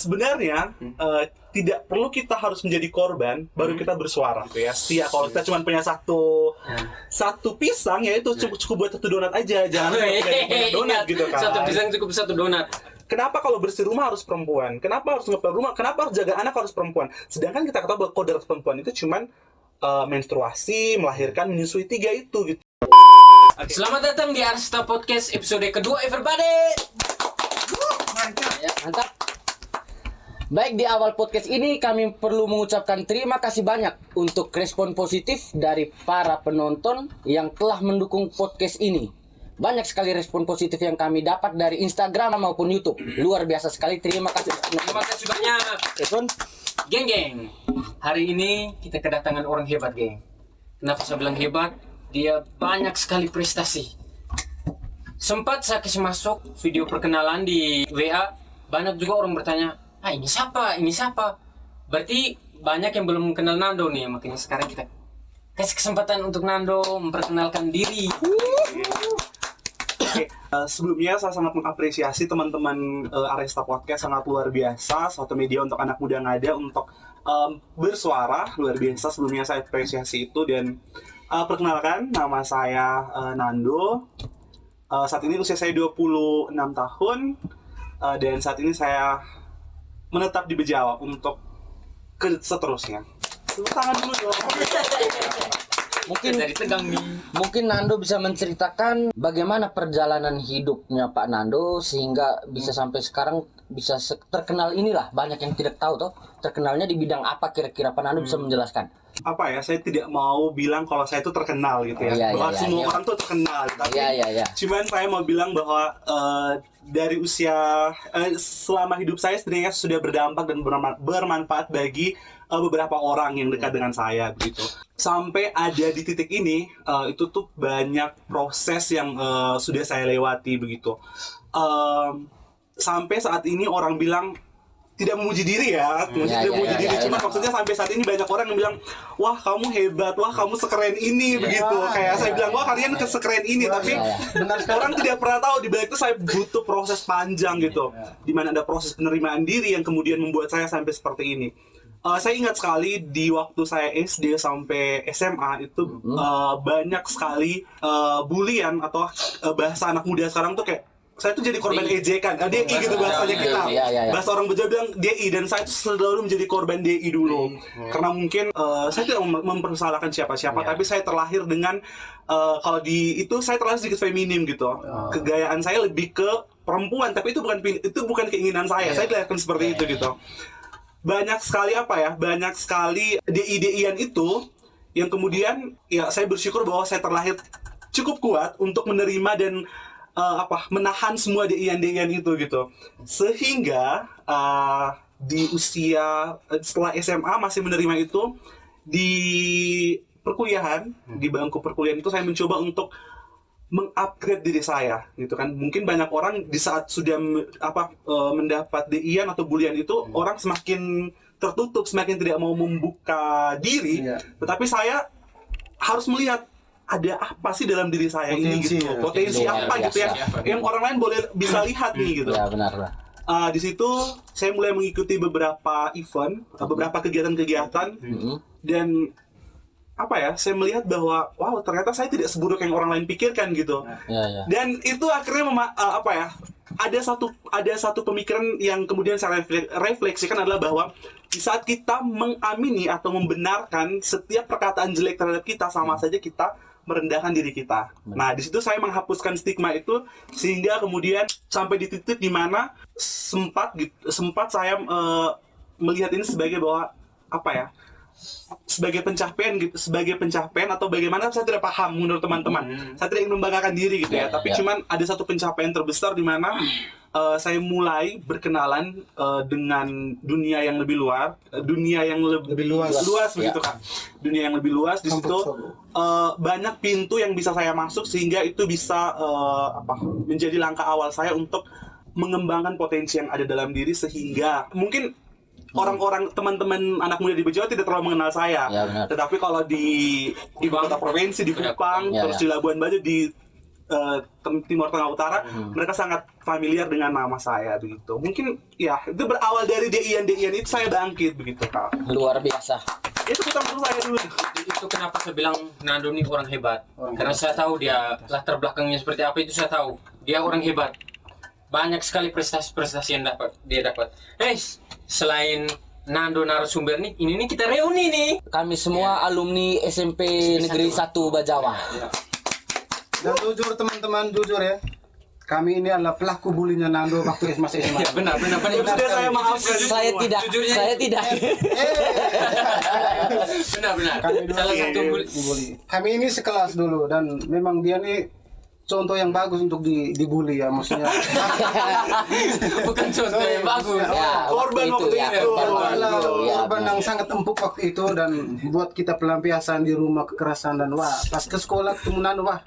sebenarnya tidak perlu kita harus menjadi korban baru kita bersuara gitu ya. Setia kalau kita cuma punya satu pisang ya itu cukup buat satu donat aja, jangan banyak donat gitu kan. Satu pisang cukup satu donat. Kenapa kalau bersih rumah harus perempuan? Kenapa harus ngepel rumah? Kenapa harus jaga anak harus perempuan? Sedangkan kita ketahui bahwa kodrat perempuan itu cuman menstruasi, melahirkan, menyusui 3 itu gitu. Selamat datang di Arsta Podcast episode kedua everybody. Mantap. Baik, di awal podcast ini kami perlu mengucapkan terima kasih banyak untuk respon positif dari para penonton yang telah mendukung podcast ini. Banyak sekali respon positif yang kami dapat dari Instagram maupun YouTube. Luar biasa sekali, terima kasih. Terima kasih banyak. Respon? Geng. Hari ini kita kedatangan orang hebat, geng. Kenapa saya bilang hebat? Dia banyak sekali prestasi. Sempat saya kasih masuk video perkenalan di WA. Banyak juga orang bertanya, ini siapa? Berarti banyak yang belum kenal Nando nih. Makanya sekarang kita kasih kesempatan untuk Nando memperkenalkan diri. Oke, sebelumnya saya sangat mengapresiasi teman-teman Aresta Podcast, sangat luar biasa. Suatu media untuk anak muda ngada untuk bersuara, luar biasa. Sebelumnya saya apresiasi itu dan perkenalkan, nama saya Nando. Saat ini usia saya 26 tahun. Dan saat ini saya menetap di Bejawa untuk seterusnya. Tepuk tangan dulu dong. Mungkin Jadi tegang nih. Mungkin Nando bisa menceritakan bagaimana perjalanan hidupnya Pak Nando sehingga bisa sampai sekarang bisa terkenal inilah. Banyak yang tidak tahu toh, terkenalnya di bidang apa kira-kira Pak Nando bisa menjelaskan. Apa ya, saya tidak mau bilang kalau saya itu terkenal gitu ya, bahwa semua orang tuh terkenal, tapi cuman saya mau bilang bahwa dari usia selama hidup saya sebenarnya sudah berdampak dan bermanfaat bagi beberapa orang yang dekat dengan saya begitu. Sampai ada di titik ini itu tuh banyak proses yang sudah saya lewati begitu. Sampai saat ini orang bilang tidak memuji diri ya, tidak memuji diri. Cuma maksudnya sampai saat ini banyak orang yang bilang, wah kamu hebat, wah kamu sekeren ini begitu. Kayak saya bilang, wah kalian sekeren ini, tapi orang tidak pernah tahu di balik itu saya butuh proses panjang gitu, dimana ada proses penerimaan diri yang kemudian membuat saya sampai seperti ini. Saya ingat sekali di waktu saya SD sampai SMA itu banyak sekali bulian atau bahasa anak muda sekarang tuh kayak saya tuh jadi korban ejekan, DI gitu bahasanya kita. Bahasa orang Bejawa bilang DI, dan saya tuh selalu menjadi korban DI dulu. Karena mungkin saya tidak mempersalahkan siapa-siapa, tapi saya terlahir dengan kalau di itu saya terlahir sedikit feminim gitu. Kegayaan saya lebih ke perempuan, tapi itu bukan keinginan saya. Saya dilahirkan seperti itu gitu. Banyak sekali DI-DI-an itu yang kemudian ya saya bersyukur bahwa saya terlahir cukup kuat untuk menerima dan menahan semua DI-an itu gitu. Sehingga di usia setelah SMA masih menerima itu, di perkuliahan, di bangku perkuliahan itu saya mencoba untuk mengupgrade diri saya gitu kan. Mungkin banyak orang di saat sudah mendapat DI-an atau bulian itu orang semakin tertutup, semakin tidak mau membuka diri. Tetapi saya harus melihat ada apa sih dalam diri saya ini gitu, potensi apa gitu ya, yang orang lain bisa lihat nih gitu. Ya benar. Di situ saya mulai mengikuti beberapa event, beberapa kegiatan-kegiatan, dan saya melihat bahwa wow ternyata saya tidak seburuk yang orang lain pikirkan gitu. Dan itu akhirnya ada satu pemikiran yang kemudian saya refleksikan adalah bahwa di saat kita mengamini atau membenarkan setiap perkataan jelek terhadap kita, sama saja kita merendahkan diri kita. Nah, di situ saya menghapuskan stigma itu sehingga kemudian sampai di titik di mana sempat saya melihat ini sebagai bahwa sebagai pencapaian atau bagaimana saya tidak paham menurut teman-teman. Saya tidak ingin membanggakan diri gitu ya, tapi cuman ada satu pencapaian terbesar di mana saya mulai berkenalan dengan dunia yang lebih luas, begitu kan. Dunia yang lebih luas, di situ banyak pintu yang bisa saya masuk sehingga itu bisa menjadi langkah awal saya untuk mengembangkan potensi yang ada dalam diri, sehingga mungkin orang-orang teman-teman anak muda di Bejawa tidak terlalu mengenal saya. Tetapi kalau di ibu kota provinsi di Kupang, terus di Labuan Bajo, di Timur Tengah Utara, mereka sangat familiar dengan nama saya begitu. Mungkin ya itu berawal dari Dian itu saya bangkit begitu Kak. Luar biasa. Itu pertama saya dulu. Itu kenapa saya bilang Nando ini orang hebat. Karena saya tahu dia latar belakangnya seperti apa, itu saya tahu. Dia orang hebat. Banyak sekali prestasi-prestasi yang dia dapat. Selain Nando narasumber nih, ini nih kita reuni nih. Kami semua alumni SMP Negeri 1 Bajawa. Dan jujur teman-teman, jujur ya, kami ini adalah pelaku bulinya Nando waktu masih SMA. Benar. Sudah saya maafkan Saya semua. tidak, Jujurnya- saya tidak. Benar. Kami dulu Salah satu dibully. Kami ini sekelas dulu dan memang dia nih contoh yang bagus untuk dibully ya, maksudnya. bukan contoh yang bagus. Ya, Korban waktu itu. korban Adalah itu, ya, korban benar. yang sangat empuk waktu itu dan buat kita pelampiasan di rumah kekerasan dan wah pas ke sekolah ketemu Nando wah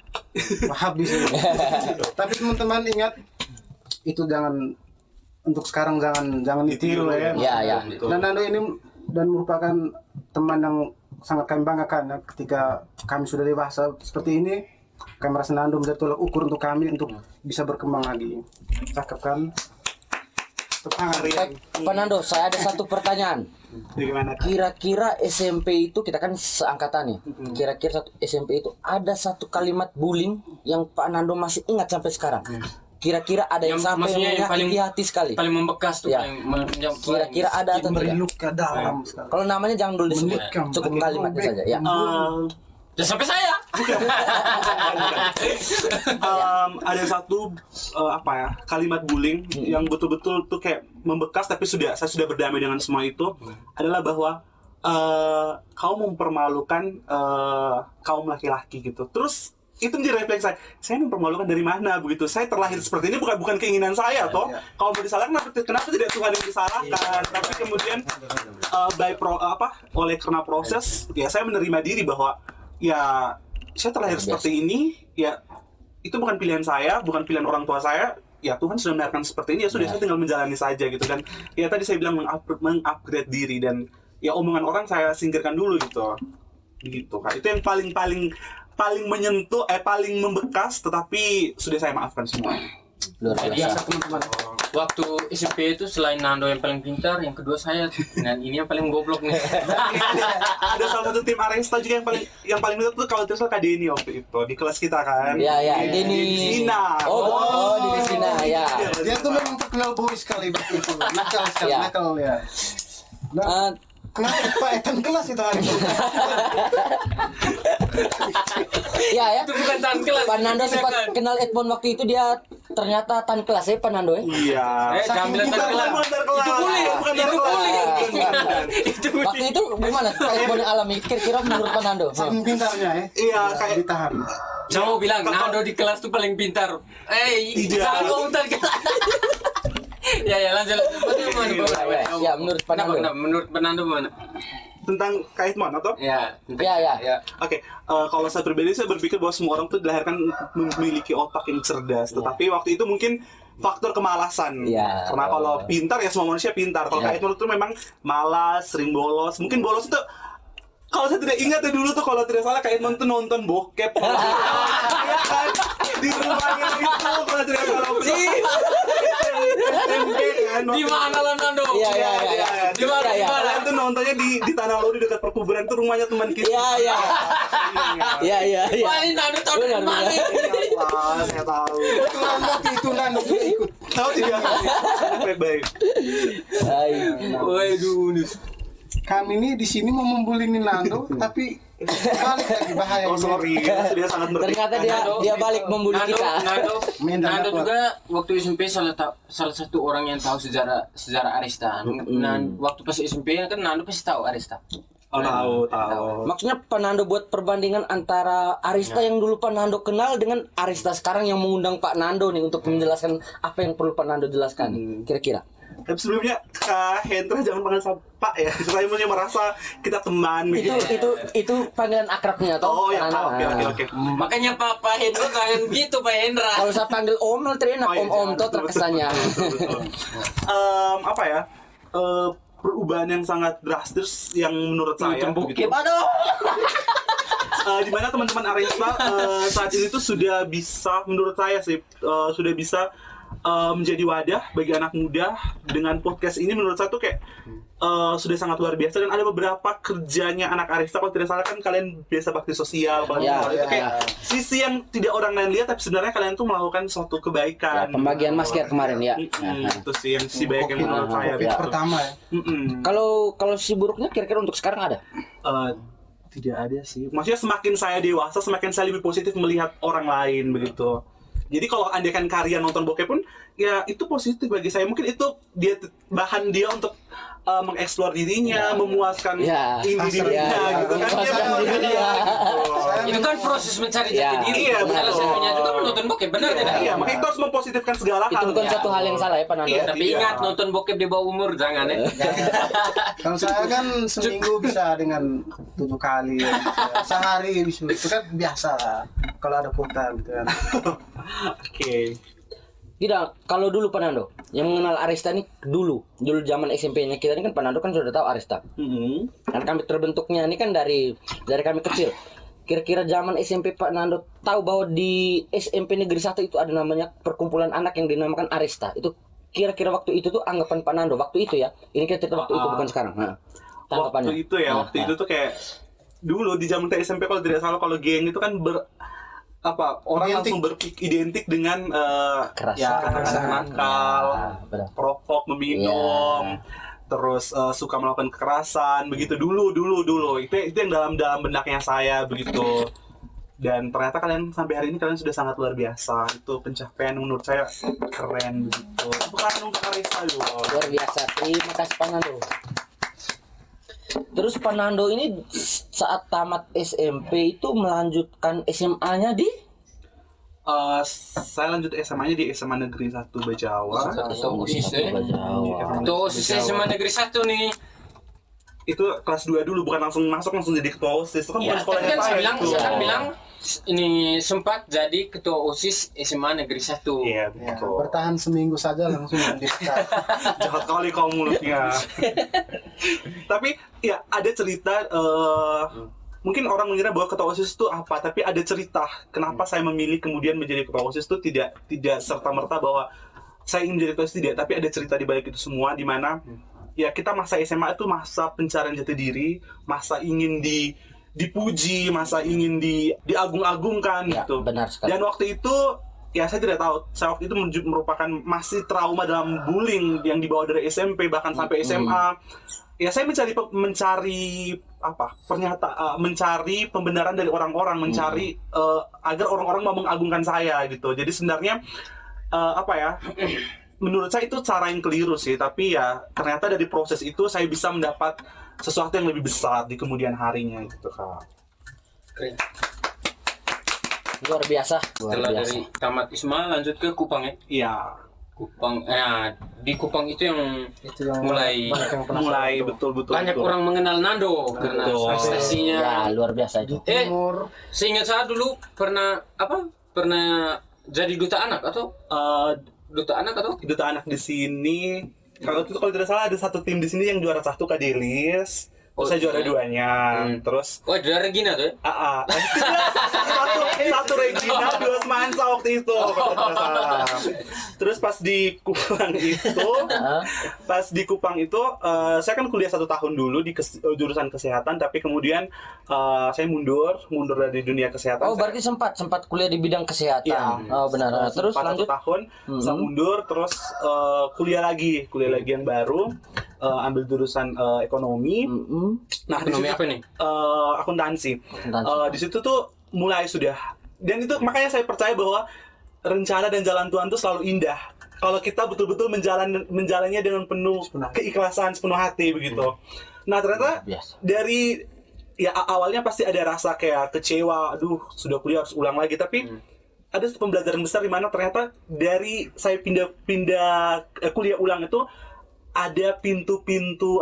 habis ini. Tapi teman-teman ingat itu jangan untuk sekarang jangan ditiru ya. Ya. Dan Nando ini dan merupakan teman yang sangat kami banggakan ya, ketika kami sudah dewasa seperti ini. Kami merasa Nando menjadi tolak ukur untuk kami untuk bisa berkembang lagi. Cakep kan? Semangat. Baik, Pak Nando, saya ada satu pertanyaan. Bagaimana Kak? Kira-kira SMP itu kita kan seangkatan nih. Kira-kira satu SMP itu ada satu kalimat bullying yang Pak Nando masih ingat sampai sekarang. Kira-kira ada yang sampai maksudnya yang menyakiti hati sekali. paling membekas tuh, Ya. Kira-kira ada atau tidak? Meluka dalam sekali. Kalau namanya jangan dulu disebut, Menikam, cukup pakai kalimatnya robek. saja. Ya. Dan sampai saya. Ada satu kalimat bullying yang betul-betul tuh kayak membekas, tapi saya sudah berdamai dengan semua itu, adalah bahwa kau mempermalukan kaum laki-laki gitu. Terus itu menjadi refleks saya mempermalukan dari mana begitu. Saya terlahir seperti ini bukan keinginan saya toh. Kalau mau disalahkan kenapa tidak Tuhan yang disalahkan? Tapi kemudian karena proses ya saya menerima diri bahwa ya saya terlahir seperti ini, ya itu bukan pilihan saya, bukan pilihan orang tua saya, ya Tuhan sudah menarikan seperti ini, ya sudah saya tinggal menjalani saja gitu. Dan ya tadi saya bilang mengupgrade diri, dan ya omongan orang saya singkirkan dulu gitu Kak. Itu yang paling menyentuh, paling membekas, tetapi sudah saya maafkan semua. Luar biasa. Teman-teman. Waktu SMP itu selain Nando yang paling pintar, yang kedua saya dengan ini yang paling goblok nih. Ada salah satu tim Aresta juga yang paling pintar tuh kalau tidak salah Kak Denny waktu itu di kelas kita kan. Ya, Denny. Sina. Denny Sina, ya. Dia tuh memang terkenal boy sekali waktu itu. Nakal sekali, Ya. nakal ya. Nah, kenapa Pak Etan kelas itu hari itu? Ya. Itu bukan tahan kelas. Pak Nando sempat kenal Edmond waktu itu, dia ternyata tan kelas ya Pak Nando ya. Iya. Jangan bilang tahan kelas. Itu bullying. Itu bullying. Itu Waktu itu gimana Edmond yang alami? Kira-kira menurut Pak Nando? Saking pintarnya ya. Iya, kayak Ditahan. Saya mau bilang Nando di kelas tuh paling pintar. Tidak. Jangan ngomong tahan kelas. Ya, lanjut. Ya, menurut Pak Nando. Menurut Pak Nando mana? tentang Kak Hitman atau? Ya. Oke, kalau saya pribadi saya berpikir bahwa semua orang tuh dilahirkan memiliki otak yang cerdas, tetapi waktu itu mungkin faktor kemalasan. Ya. Karena kalau pintar ya semua manusia pintar. Kalau Kak Hitman itu memang malas, sering bolos. Mungkin bolos itu kalau saya tidak ingat ya dulu tuh kalau tidak salah Kak Hitman tuh nonton bokep. Iya kan? Di rumahnya itu kalau tidak salah. Di mana lah Nando? Iya. Di mana? Iya. Kalian tuh nontonnya di Tanah Laut di dekat perkuburan itu rumahnya teman kita. Iya. Wah, ini Nando tahu dari mana? Wah, saya tahu. Itu waktu itu Nando juga ikut. Tahu tidak? Baik-baik. Waduh, Kami ini di sini mau membuli Nando, tapi balik lagi bahaya. Oh sorry, dia sangat Ternyata dia balik membuli kita. Nando juga waktu SMP salah satu orang yang tahu sejarah Arista. Nah, waktu pas SMP kan Nando pasti tahu Arista. Tahu. Maksudnya Pak Nando buat perbandingan antara Arista yang dulu Pak Nando kenal dengan Arista sekarang yang mengundang Pak Nando nih untuk menjelaskan apa yang perlu Pak Nando jelaskan. Kira-kira. Tapi sebelumnya Kak Hendra jangan panggil saya Pak ya. Saya punya merasa kita teman begitu. Itu panggilan akrabnya toh. Oh ya, Pak Nando. oke. Makanya Pak Hendra jangan gitu Pak Hendra. Kalau saya panggil Om, nanti enak Om toh terkesannya. Apa ya? Perubahan yang sangat drastis yang menurut saya. Bukit. Aduh. di mana teman-teman Arista saat ini tuh sudah bisa, menurut saya sih sudah bisa menjadi wadah bagi anak muda dengan podcast ini. Menurut saya tuh kayak sudah sangat luar biasa, dan ada beberapa kerjanya anak Arista. Kalau tidak salah kan kalian biasa bakti sosial, itu kayak sisi yang tidak orang lain lihat, tapi sebenarnya kalian tuh melakukan suatu kebaikan. Pembagian masker kemarin ya. Itu sih yang sisi baik yang menurut saya. COVID pertama ya. Kalau si buruknya kira-kira untuk sekarang ada? Tidak ada sih. Maksudnya semakin saya dewasa, semakin saya lebih positif melihat orang lain begitu. Jadi kalau andaikan karya nonton bokep pun, ya itu positif bagi saya. Mungkin itu bahan dia untuk mengeksplor dirinya, memuaskan ini dirinya, gitu kan. Memuaskan dirinya. Itu kan proses mencari jati diri. Iya, Salah satunya juga menonton bokep, benar tidak? Iya, makanya kita harus mempositifkan segala hal. Itu bukan satu hal yang salah ya Pak Nando. Iya. Tapi ingat, nonton bokep di bawah umur jangan ya. Kalau saya kan seminggu bisa dengan 7 kali, ya. Sehari bisa, itu kan biasa lah. Kalau ada kuota gitu kan. Oke. Tidak, kalau dulu Pak Nando, yang mengenal Arista nih dulu zaman SMP-nya kita ini kan Pak Nando kan sudah tahu Arista. Kan kami terbentuknya ini kan dari kami kecil. Kira-kira zaman SMP Pak Nando tahu bahwa di SMP Negeri 1 itu ada namanya perkumpulan anak yang dinamakan Arista. Itu kira-kira waktu itu tuh anggapan Pak Nando waktu itu ya. Ini kita cerita waktu itu bukan sekarang. Nah, tanggapannya. Waktu itu ya, waktu itu tuh kayak dulu di zaman SMP kalau tidak salah, kalau geng itu kan orang langsung identik dengan Keras. ya anak-anak nakal, perokok, meminum, terus suka melakukan kekerasan begitu dulu itu yang dalam benaknya saya begitu. Dan ternyata kalian sampai hari ini kalian sudah sangat luar biasa. Itu pencapaian menurut saya keren begitu. Bukan untuk Arista loh. Luar biasa. Terima kasih Pak Nando. Terus Pak Nando ini saat tamat SMP itu melanjutkan SMA-nya di saya lanjut SMA-nya di SMA Negeri 1 Bajawa. OSIS Ketua OSIS SMA Negeri 1 nih. Itu kelas 2 dulu, bukan langsung jadi ketua OSIS. Itu kan bukan sekolahnya Kan saya. saya bilang ini sempat jadi ketua OSIS SMA Negeri 1. Iya, Ya, betul. bertahan seminggu saja langsung dipecat. Jahat kali kau mulutnya. Tapi ya ada cerita, mungkin orang mengira bahwa ketua OSIS itu apa, tapi ada cerita kenapa saya memilih kemudian menjadi ketua OSIS itu tidak serta-merta bahwa saya ingin menjadi ketua OSIS, tidak, tapi ada cerita di balik itu semua, di mana ya kita masa SMA itu masa pencarian jati diri, masa ingin dipuji, masa ingin diagung-agungkan gitu. benar sekali. Dan waktu itu ya saya tidak tahu, saya waktu itu merupakan masih trauma dalam bullying yang dibawa dari SMP bahkan sampai SMA. Ya saya mencari mencari pembenaran dari orang-orang, mencari agar orang-orang mau mengagungkan saya gitu. Jadi sebenarnya menurut saya itu cara yang keliru sih, tapi ya ternyata dari proses itu saya bisa mendapat sesuatu yang lebih besar di kemudian harinya gitu Kak. Keren. Luar biasa. Setelah dari tamat ISMA lanjut ke Kupang ya. Iya. Kupang, di Kupang itu yang mulai betul banyak orang mengenal Nando karena prestasinya. Ya, luar biasa itu. Timur. Seingat saya dulu pernah jadi duta anak atau duta anak di sini. Kalau tidak salah ada satu tim di sini yang juara 1 Kak Delis. Terus saya juara 2-nya. Terus ada Regina tuh ya? satu Regina, 2 Semansa waktu itu kalau tidak salah. Terus pas di Kupang itu saya kan kuliah 1 tahun dulu di jurusan kesehatan, tapi kemudian saya mundur dari dunia kesehatan. Oh, berarti sempat kuliah di bidang kesehatan. Iya. Oh, benar. Terus lanjut 1 tahun saya mundur, terus kuliah lagi yang baru, ambil jurusan ekonomi. Nah, Ekonomi apa nih? Akuntansi. Di situ tuh mulai sudah, dan itu makanya saya percaya bahwa rencana dan jalan Tuhan itu selalu indah kalau kita betul-betul menjalannya dengan penuh keikhlasan, sepenuh hati begitu. Nah ternyata dari ya awalnya pasti ada rasa kayak kecewa, aduh sudah kuliah harus ulang lagi, tapi ada pembelajaran besar di mana ternyata dari saya pindah kuliah ulang itu ada pintu-pintu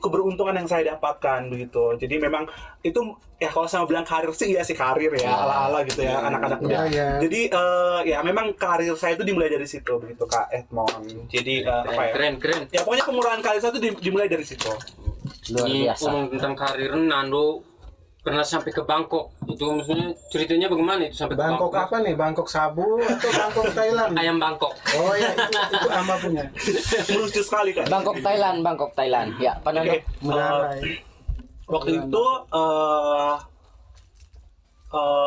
keberuntungan yang saya dapatkan begitu. Jadi memang itu ya kalau saya bilang karir sih ya sih karir ya ala-ala gitu ya anak-anak muda. Jadi ya memang karir saya itu dimulai dari situ begitu Kak Edmond. Jadi keren. Ya pokoknya pemurahan karir saya itu dimulai dari situ. Luar biasa. Ngomong tentang karir Nando pernah sampai ke Bangkok. Itu maksudnya ceritanya bagaimana itu sampai ke Bangkok apa nih? Bangkok Sabu atau Bangkok Thailand? Ayam Bangkok. Oh ya, itu ama punya. Lucu sekali kan. Bangkok Thailand. Ya, Panando. Oke, waktu itu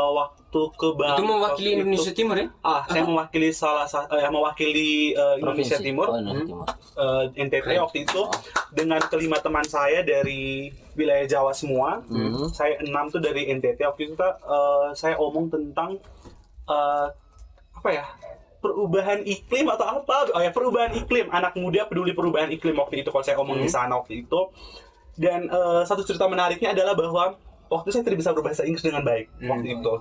waktu ke Bangkok Itu mewakili Indonesia Timur ya? saya mewakili mewakili Indonesia Provinsi. Timur, Oh, Indonesia Timur. NTT waktu itu dengan kelima teman saya dari wilayah Jawa semua. Saya 6 tuh dari NTT. Waktu itu saya omong tentang apa ya, perubahan iklim atau apa? Oh ya, perubahan iklim. Anak muda peduli perubahan iklim waktu itu kalau saya omong di sana waktu itu. Dan satu cerita menariknya adalah bahwa waktu itu saya tidak bisa berbahasa Inggris dengan baik waktu itu.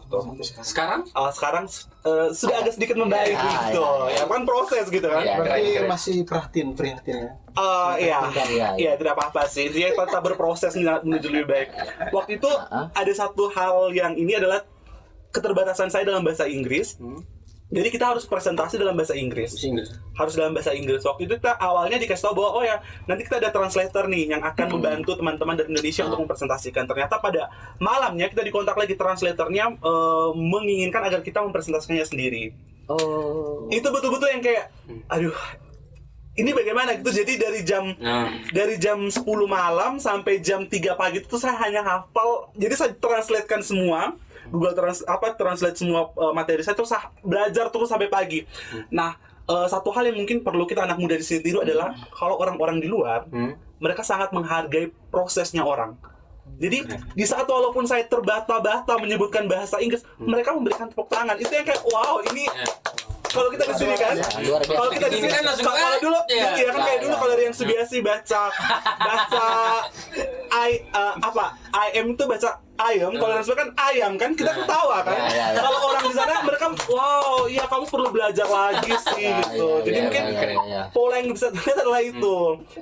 Sekarang? Sekarang sudah agak sedikit membaik gitu. Ya kan proses gitu kan. Ya, Berarti keren. masih prihatin ya. Iya, tidak apa-apa sih. Dia tetap berproses menuju lebih baik. Waktu itu ada satu hal yang ini adalah keterbatasan saya dalam bahasa Inggris. Jadi kita harus presentasi dalam bahasa Inggris. Harus dalam bahasa Inggris. Waktu itu kita awalnya dikasih tahu bahwa nanti kita ada translator nih yang akan membantu teman-teman dari Indonesia untuk mempresentasikan. Ternyata pada malamnya kita dikontak lagi translatornya menginginkan agar kita mempresentasikannya sendiri. Oh. Itu betul-betul yang kayak aduh, ini bagaimana gitu. Jadi dari jam 10 malam sampai jam 3 pagi itu saya hanya hafal. Jadi saya translatekan semua. Google translate semua materi saya, terus saya belajar terus sampai pagi. Nah, satu hal yang mungkin perlu kita anak muda di sini tiru adalah kalau orang-orang di luar mereka sangat menghargai prosesnya orang. Jadi di saat walaupun saya terbata-bata menyebutkan bahasa Inggris, mereka memberikan tepuk tangan. Itu yang kayak wow, ini kalau kita di sini kan, Luar biasa. kalau kita di sini Kan langsung, kalau dulu, iya. ya kan kayak dulu kalau ada yang sebiasa baca I am itu baca ayam, kalau yang kan ayam kan kita ketawa kan. Ya. Kalau orang di sana mereka wow, iya kamu perlu belajar lagi sih gitu. Jadi mungkin pola yang bisa terlihat adalah itu,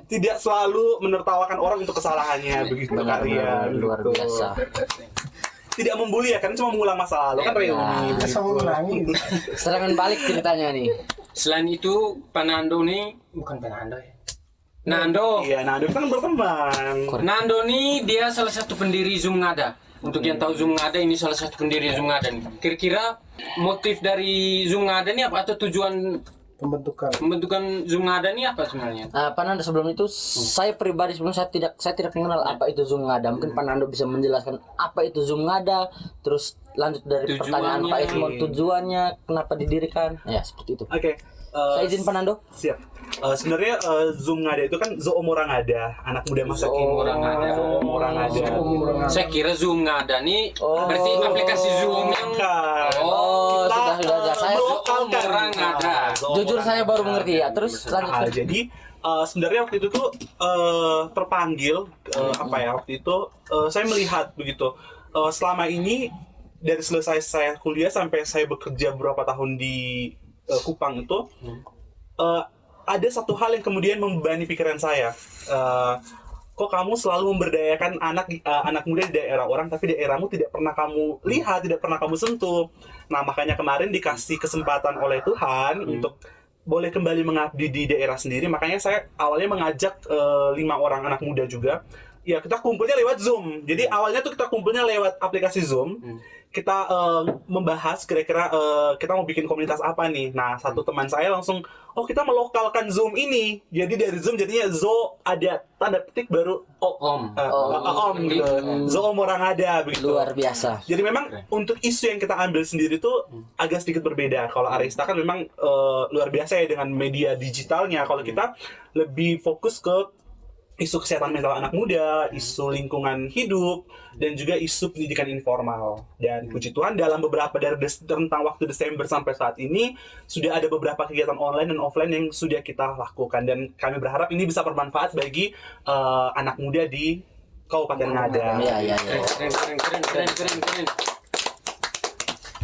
tidak selalu menertawakan orang untuk kesalahannya begitu kalian. Luar gitu. biasa. Tidak membuli ya kan, cuma mengulang masa lalu kan reuni. Bisa mengulangi. Serangan balik ceritanya nih. Selain itu, Panando nih bukan Panando ya. Nando. Iya, nah kita kan berteman. Nando nih dia salah satu pendiri Zoom Ngada. Untuk yang tahu Zoom Ngada, ini salah satu pendiri Zoom Ngada nih. Kira-kira motif dari Zoom Ngada nih apa, atau tujuan pembentukan Zoom Ngada nih apa sebenarnya? Panando, sebelum itu saya pribadi sebelumnya saya tidak mengenal apa itu Zoom Ngada. Mungkin Panando bisa menjelaskan apa itu Zoom Ngada, terus lanjut dari pertanyaan Pak Ismon, tujuannya, kenapa didirikan, ya seperti itu. Oke. Saya izin Panando. Siap. Sebenarnya Zoom Ngada itu kan Zoom orang ada, anak muda masa kini. Zoom orang ada. Saya kira Zoom Ngada nih berarti aplikasi Zoom yang Oh, Kita, sudah saya melokalkan. orang ada. Zoom jujur orang saya baru ada. mengerti ya. Terus lanjut. Jadi sebenarnya waktu itu tuh terpanggil waktu itu saya melihat begitu selama ini dari selesai saya kuliah sampai saya bekerja beberapa tahun di Kupang itu ada satu hal yang kemudian membebani pikiran saya. Kok kamu selalu memberdayakan anak muda di daerah orang, tapi daerahmu tidak pernah kamu lihat, tidak pernah kamu sentuh. Nah, makanya kemarin dikasih kesempatan oleh Tuhan untuk boleh kembali mengabdi di daerah sendiri. Makanya saya awalnya mengajak 5 orang anak muda juga. Ya, kita kumpulnya lewat Zoom. Jadi awalnya tuh kita kumpulnya lewat aplikasi Zoom. Kita membahas kira-kira kita mau bikin komunitas apa nih. Nah, satu teman saya langsung, kita melokalkan Zoom ini. Jadi dari Zoom jadinya Zo ada tanda petik baru Om gitu. Zo Om orang ada begitu. Luar biasa. Jadi memang untuk isu yang kita ambil sendiri tuh agak sedikit berbeda. Kalau Arista kan memang luar biasa ya dengan media digitalnya. Kalau kita lebih fokus ke isu kesehatan mental anak muda, isu lingkungan hidup, dan juga isu pendidikan informal. Dan puji Tuhan dalam beberapa dari tentang waktu Desember sampai saat ini sudah ada beberapa kegiatan online dan offline yang sudah kita lakukan, dan kami berharap ini bisa bermanfaat bagi anak muda di Kabupaten Ngada. Iya. Keren.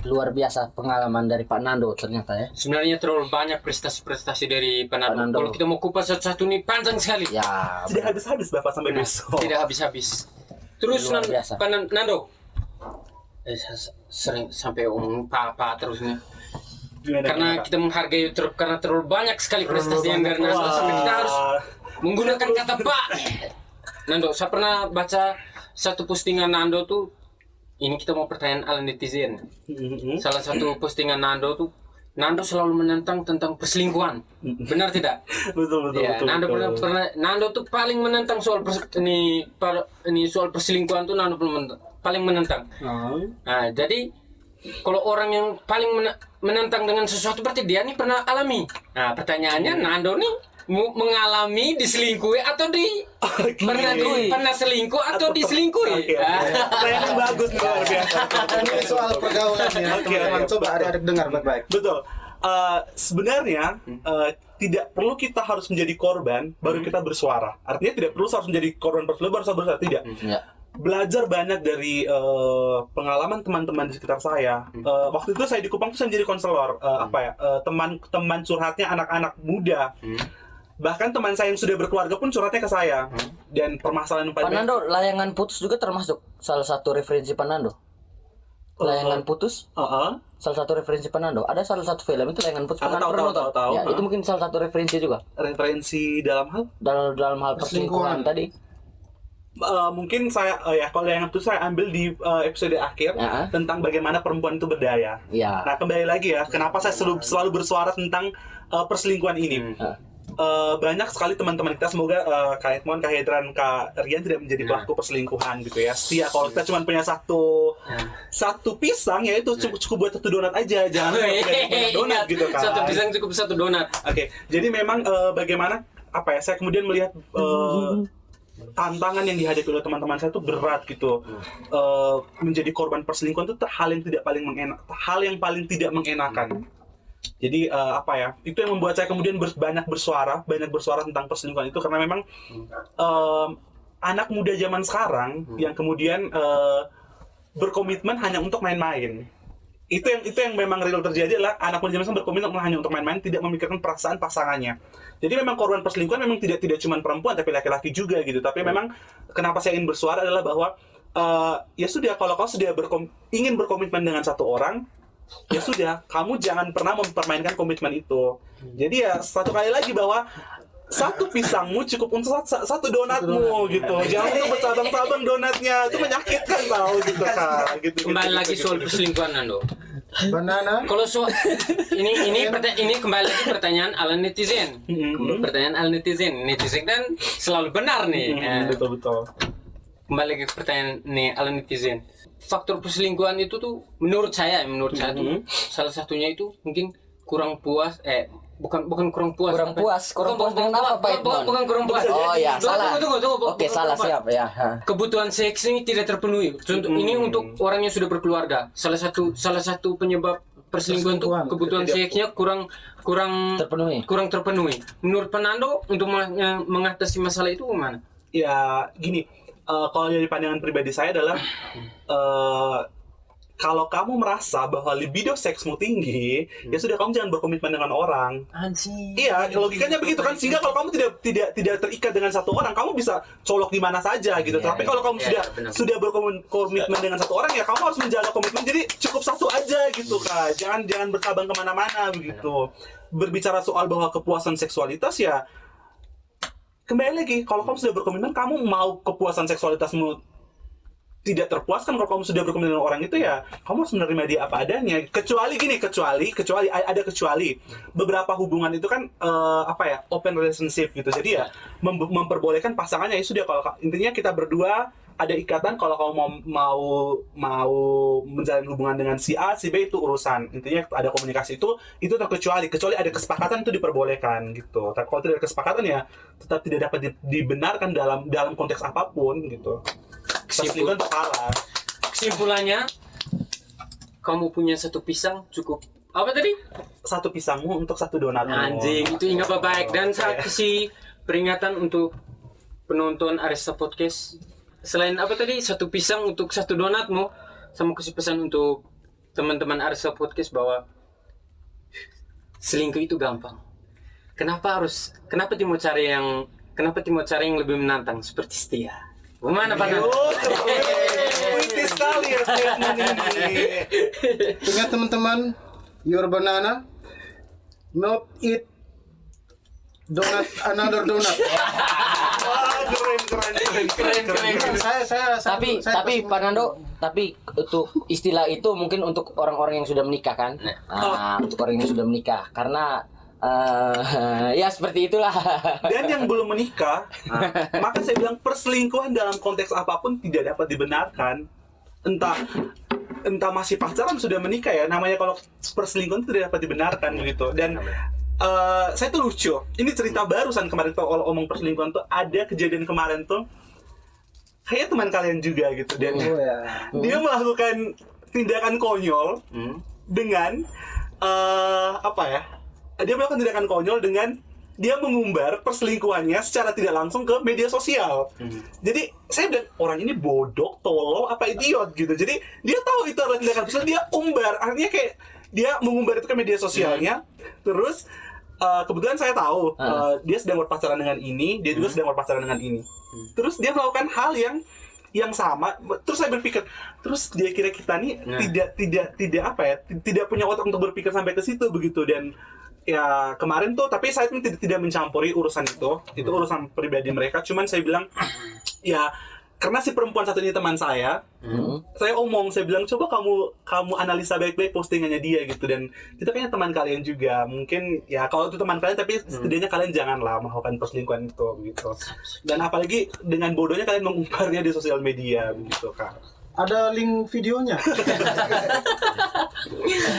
Luar biasa pengalaman dari Pak Nando ternyata ya. Sebenarnya terlalu banyak prestasi-prestasi dari Panando. Panando. Kalau kita mau kupas satu-satu nih panjang sekali. Ya. Tidak habis-habis Bapak sampai besok. Tidak habis-habis. Terus Luar biasa. Nando, sering sampai omong apa terus nih. Karena kita menghargai karena terlalu banyak sekali prestasi yang dari Nando, sampai kita harus menggunakan kata Pak. Nando, saya pernah baca satu postingan Nando tuh, ini kita mau pertanyaan ala netizen. Mhm. Salah satu postingan Nando tuh, Nando selalu menentang tentang perselingkuhan. Benar tidak? Betul. Ya, Nando Nando tuh paling menentang soal soal perselingkuhan tuh Nando paling menentang. Nah, jadi kalau orang yang paling menentang dengan sesuatu berarti dia nih pernah alami. Nah, pertanyaannya Nando nih mengalami diselingkuhi atau pernah selingkuh atau diselingkuhi? Pertanyaan yang bagus nih, luar biasa. Ini soal pergaulan ya. Teman-teman coba adik-adik dengar baik-baik. Betul. Sebenarnya tidak perlu kita harus menjadi korban baru kita bersuara. Artinya tidak perlu harus menjadi korban baru bersuara, tidak. Ya. Belajar banyak dari pengalaman teman-teman di sekitar saya. Waktu itu saya di Kupang tuh saya menjadi konselor, teman-teman curhatnya anak-anak muda. Bahkan teman saya yang sudah berkeluarga pun curhatnya ke saya. Dan permasalahan yang Pak paling Nando, Layangan Putus juga termasuk salah satu referensi Pak Nando. Layangan Putus, salah satu referensi Pak Nando. Ada salah satu film itu Layangan Putus. Pak Nando pernah nonton? tahu. Ya, itu mungkin salah satu referensi juga referensi dalam hal dalam hal perselingkuhan tadi. mungkin saya kalau yang itu saya ambil di episode akhir tentang bagaimana perempuan itu berdaya. Ya. Nah, kembali lagi ya, kenapa saya selalu bersuara tentang perselingkuhan ini. Banyak sekali teman-teman kita, semoga Kak Edmond, Kak Hedran, Kak Rian tidak menjadi pelaku perselingkuhan gitu ya. Setia, kalau kita cuma punya satu pisang ya itu cukup buat satu donat aja, jangan banyak donat gitu kan. Satu pisang cukup satu donat. Oke, jadi memang bagaimana saya kemudian melihat tantangan yang dihadapi oleh teman-teman saya itu berat gitu. Menjadi korban perselingkuhan itu hal yang paling tidak mengenakan. Jadi itu yang membuat saya kemudian banyak bersuara tentang perselingkuhan itu, karena memang anak muda zaman sekarang yang kemudian berkomitmen hanya untuk main-main. Itu yang memang real terjadi, adalah anak muda zaman sekarang berkomitmen hanya untuk main-main, tidak memikirkan perasaan pasangannya. Jadi memang korban perselingkuhan memang tidak cuma perempuan tapi laki-laki juga gitu. Tapi memang kenapa saya ingin bersuara adalah bahwa ya sudah, kalau kau sudah ingin berkomitmen dengan satu orang, ya sudah, kamu jangan pernah mempermainkan komitmen itu. Jadi ya satu kali lagi bahwa satu pisangmu cukup untuk satu donatmu gitu. Jangan untuk bercabang-cabang donatnya, itu menyakitkan tau gitu Kak. Kembali lagi soal perselingkuhan Nando. Banana. Kalau ini kembali lagi pertanyaan ala netizen. Pertanyaan ala netizen. Netizen kan selalu benar nih. Betul. Kembali lagi ke pertanyaan nih ala netizen. Faktor perselingkuhan itu tuh menurut saya tuh salah satunya itu mungkin kurang puas, bukan kurang puas. Kurang puas dengan apa Pak Edmond? Bukan kurang puas. Oh ya, salah. Tunggu. Oke, salah, siap ya. Kebutuhan seks ini tidak terpenuhi. Contoh ini untuk orang yang sudah berkeluarga. Salah satu penyebab perselingkuhan itu kebutuhan seksnya kurang terpenuhi. Menurut Nando, untuk mengatasi masalah itu gimana? Ya gini, kalau dari pandangan pribadi saya adalah kalau kamu merasa bahwa libido seksmu tinggi, ya sudah, kamu jangan berkomitmen dengan orang. Anjing. Iya, logikanya begitu kan. Sehingga kalau kamu tidak terikat dengan satu orang, kamu bisa colok di mana saja gitu. Tapi kalau kamu sudah berkomitmen dengan satu orang, ya kamu harus menjaga komitmen. Jadi cukup satu aja gitu Kak. Jangan bercabang kemana-mana begitu. Berbicara soal bahwa kepuasan seksualitas, ya kembali lagi, kalau kamu sudah berkomitmen, kamu mau kepuasan seksualitasmu tidak terpuaskan, kalau kamu sudah berkomitmen dengan orang itu, ya kamu harus menerima dia apa adanya. Kecuali beberapa hubungan itu kan open relationship gitu. Jadi ya memperbolehkan pasangannya, ya sudah, kalau intinya kita berdua ada ikatan, kalau kamu mau menjalin hubungan dengan si A, si B, itu urusan. Intinya ada komunikasi, itu kecuali ada kesepakatan, itu diperbolehkan gitu. Tapi kalau tidak ada kesepakatan, ya tetap tidak dapat dibenarkan dalam konteks apapun gitu. Kesimpulannya, kamu punya satu pisang cukup apa tadi? Satu pisangmu untuk satu donatmu. Anjing, itu ingat baik. Dan saya kasih peringatan untuk penonton Arista Podcast. Selain apa tadi, satu pisang untuk satu donatmu, sama kasih pesan untuk teman-teman Arista Podcast bahwa selingkuh itu gampang. Kenapa Timo cari yang lebih menantang seperti setia? Gimana Pak Nando? Puitis sekali ya statement ini. Ingat teman-teman, your banana not eat donut another donut. Wah, Keren. Tapi Pak Nando, tapi untuk istilah itu mungkin untuk orang-orang yang sudah menikah kan? Untuk orang yang sudah menikah, karena ya seperti itulah. Dan yang belum menikah, maka saya bilang perselingkuhan dalam konteks apapun tidak dapat dibenarkan. Entah masih pacaran sudah menikah ya, namanya kalau perselingkuhan itu tidak dapat dibenarkan gitu. Dan saya tuh lucu, ini cerita barusan kemarin tuh kalau omong perselingkuhan tuh ada kejadian kemarin tuh kayak teman kalian juga gitu, dan dia melakukan tindakan konyol dengan dia melakukan tindakan konyol dengan dia mengumbar perselingkuhannya secara tidak langsung ke media sosial. Jadi saya bilang orang ini bodoh, tolol, apa idiot gitu. Jadi dia tahu itu adalah tindakan perselingkuhan, dia umbar. Artinya kayak dia mengumbar itu ke media sosialnya. Terus kebetulan saya tahu dia sedang berpacaran dengan ini, dia juga sedang berpacaran dengan ini. Terus dia melakukan hal yang sama. Terus saya berpikir, terus dia kira kita nih tidak punya otak untuk berpikir sampai ke situ begitu. Dan ya kemarin tuh, tapi saya tidak mencampuri urusan itu urusan pribadi mereka. Cuman saya bilang ya karena si perempuan satu ini teman saya saya bilang coba kamu analisa baik-baik postingannya dia gitu, dan itu kayaknya teman kalian juga mungkin ya, kalau itu teman kalian tapi setidaknya kalian janganlah melakukan perselingkuhan itu gitu. Dan apalagi dengan bodohnya kalian mengumbarnya di sosial media begitu kan. Ada link videonya.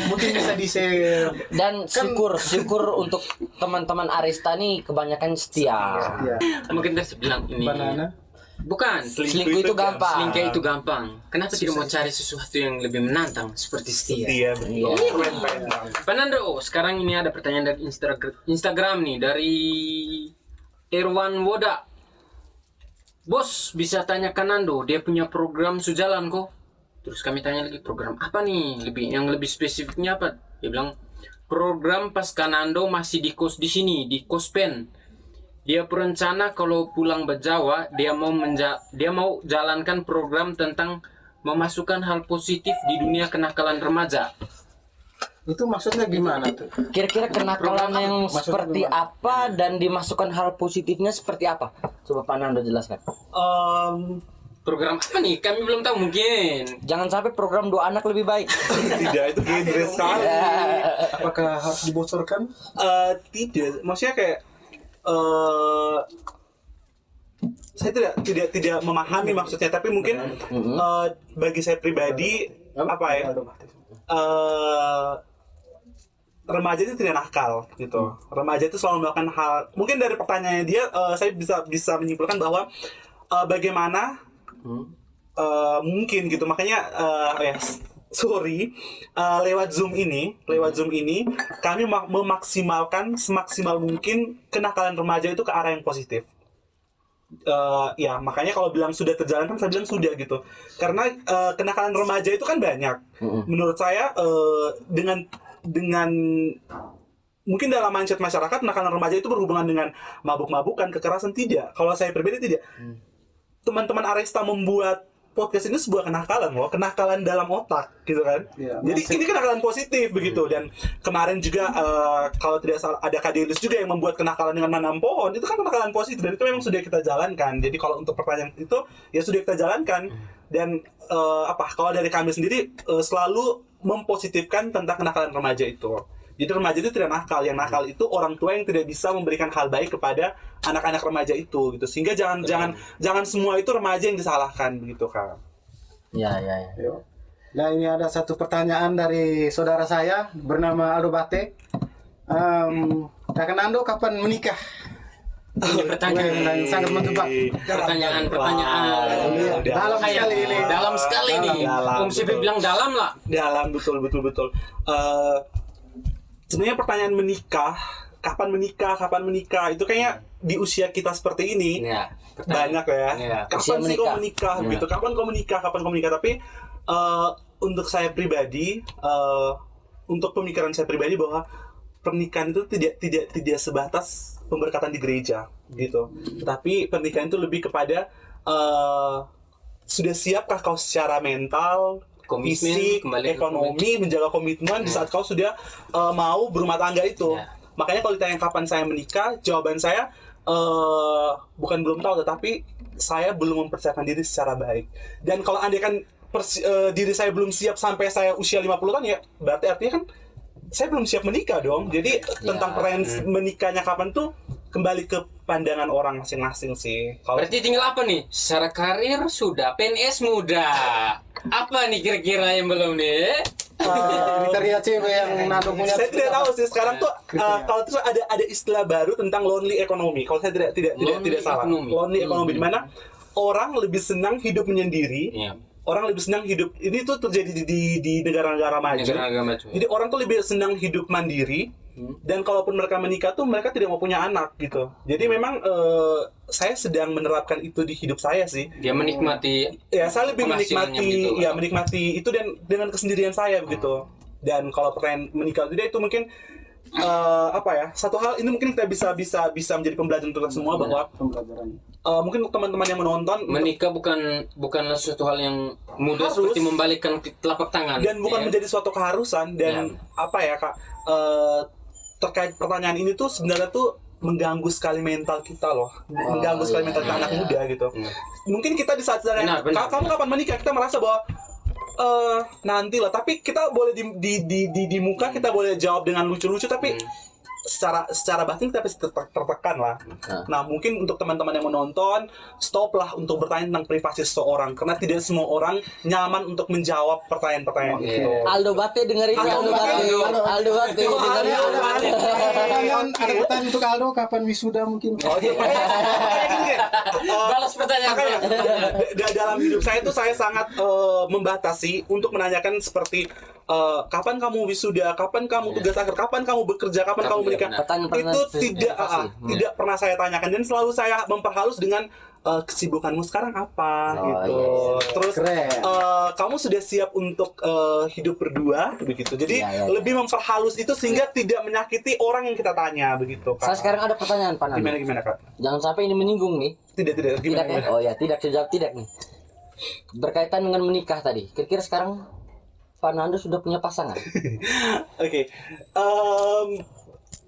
Mungkin bisa di-share. Dan syukur untuk teman-teman Arista nih kebanyakan setia. Mungkin saya bilang ini. Banana. Bukan, Selingkuh itu gampang. Selingkuh itu gampang. Kenapa tidak mau cari sesuatu yang lebih menantang seperti setia? Iya, keren. Pak Nando, sekarang ini ada pertanyaan dari Instagram nih, dari Irwan Woda. Bos, bisa tanya Kanando, dia punya program sejalan kok. Terus kami tanya lagi, program apa nih? Yang lebih spesifiknya apa? Dia bilang, program pas Kanando masih di kos di sini, di Kospen. Dia berencana kalau pulang ke Jawa, dia mau jalankan program tentang memasukkan hal positif di dunia kenakalan remaja. Itu maksudnya gimana tuh? Kira-kira kenakalan yang seperti apa dan dimasukkan hal positifnya seperti apa? Coba Pak Nando jelaskan. Program apa nih? Kami belum tahu mungkin. Jangan sampai program 2 anak lebih baik. Tidak, itu genre sekali. Apakah harus dibocorkan? Tidak, maksudnya kayak saya tidak memahami maksudnya, tapi mungkin bagi saya pribadi remaja itu tidak nakal gitu. Remaja itu selalu melakukan hal, mungkin dari pertanyaannya dia saya bisa menyimpulkan bahwa bagaimana mungkin gitu, makanya lewat Zoom ini kami memaksimalkan semaksimal mungkin kenakalan remaja itu ke arah yang positif. Ya makanya kalau bilang sudah terjalankan, saya bilang sudah gitu, karena kenakalan remaja itu kan banyak. Menurut saya dengan mungkin dalam mindset masyarakat kenakalan remaja itu berhubungan dengan mabuk-mabukan, kekerasan. Tidak, kalau saya pribadi tidak. Teman-teman Arista membuat podcast ini sebuah kenakalan dalam otak gitu kan. Jadi ini kenakalan positif begitu. Dan kemarin juga kalau tidak salah ada Kadelis juga yang membuat kenakalan dengan menanam pohon, itu kan kenakalan positif dan itu memang sudah kita jalankan. Jadi kalau untuk pertanyaan itu ya sudah kita jalankan. Dan kalau dari kami sendiri selalu mempositifkan tentang kenakalan remaja itu. Jadi remaja itu tidak nakal, yang nakal itu orang tua yang tidak bisa memberikan hal baik kepada anak-anak remaja itu gitu. Sehingga jangan semua itu remaja yang disalahkan begitu kan. Ya. Nah, ini ada satu pertanyaan dari saudara saya bernama Aldo Bate. Kak Nando kapan menikah? Pertanyaan sangat menjebak. Pertanyaan. Dalam sekali ini. Om Sipi bilang dalam lah. Dalam, betul. Sebenarnya pertanyaan kapan menikah itu kayaknya di usia kita seperti ini banyak ya. Kapan sih kau menikah gitu? Kapan kau menikah? Tapi untuk saya pribadi, untuk pemikiran saya pribadi bahwa pernikahan itu tidak sebatas pemberkatan di gereja gitu. Tapi pernikahan itu lebih kepada sudah siapkah kau secara mental, fisik, ekonomi, menjaga komitmen di saat kau sudah mau berumah tangga itu. Makanya kalau ditanya kapan saya menikah, jawaban saya bukan belum tahu, tetapi saya belum mempersiapkan diri secara baik. Dan kalau andai kan diri saya belum siap sampai saya usia 50 tahun, ya berarti artinya kan saya belum siap menikah dong. Jadi tentang range menikahnya kapan tuh kembali ke pandangan orang masing-masing sih. Kalau Berarti tinggal apa nih? Secara karir sudah, PNS muda. Apa nih kira-kira yang belum nih? Kriteria cewek yang Nando punya. saya tidak tahu sih sekarang tuh kalau terus ada istilah baru tentang lonely economy. Kalau saya tidak salah. Economy. Lonely economy di mana orang lebih senang hidup menyendiri. Iya. Orang lebih senang hidup, ini tuh terjadi di negara-negara maju. Negara-negara maju. Jadi orang tuh lebih senang hidup mandiri. Dan kalaupun mereka menikah tuh mereka tidak mau punya anak gitu. Jadi memang saya sedang menerapkan itu di hidup saya sih. Dia menikmati. Ya saya lebih Penghasilannya menikmati, gitu, ya kan? menikmati itu dan dengan kesendirian saya begitu. Dan kalau pertanyaan menikah itu mungkin apa ya, satu hal ini mungkin kita bisa menjadi pembelajaran untuk kita semua bahwa mungkin untuk teman-teman yang menonton Menikah bukanlah suatu hal yang mudah Harus. seperti membalikkan telapak tangan. dan bukan ya. menjadi suatu keharusan dan apa ya Kak, terkait pertanyaan ini tuh sebenarnya tuh mengganggu sekali mental kita loh, mengganggu sekali mental kita anak muda gitu. Mungkin kita di saat Benar. kamu kapan menikah, kita merasa bahwa nanti lah, tapi kita boleh di muka kita boleh jawab dengan lucu-lucu, tapi secara batin kita pasti tertekan lah. Nah mungkin untuk teman-teman yang menonton, stoplah untuk bertanya tentang privasi seseorang karena tidak semua orang nyaman untuk menjawab pertanyaan-pertanyaan itu. Aldo Bate dengerin ya, Aldo Bate. Aldo Bate dengerin. Ada pertanyaan untuk Aldo, kapan wisuda mungkin? Oh iya, kayak gini ya. Balas pertanyaan. Makanya dalam hidup saya tuh saya sangat membatasi untuk menanyakan seperti kapan kamu wisuda, kapan kamu tugas akhir, kapan kamu bekerja, kapan kamu menikah. Pertanyaan-pertanyaan Itu privasi. tidak pernah saya tanyakan dan selalu saya memperhalus dengan kesibukanmu sekarang apa gitu. Terus Keren. kamu sudah siap untuk hidup berdua begitu. Jadi Iya. lebih memperhalus itu sehingga tidak menyakiti orang yang kita tanya begitu. Kak. Saya sekarang ada pertanyaan Pak Nando. Gimana Kak? Jangan sampai ini menyinggung nih. Tidak Tidak gimana? nih. Oh ya, tidak, saya jawab tidak nih. Berkaitan dengan menikah tadi. Kira-kira sekarang Pak Nando sudah punya pasangan? Oke,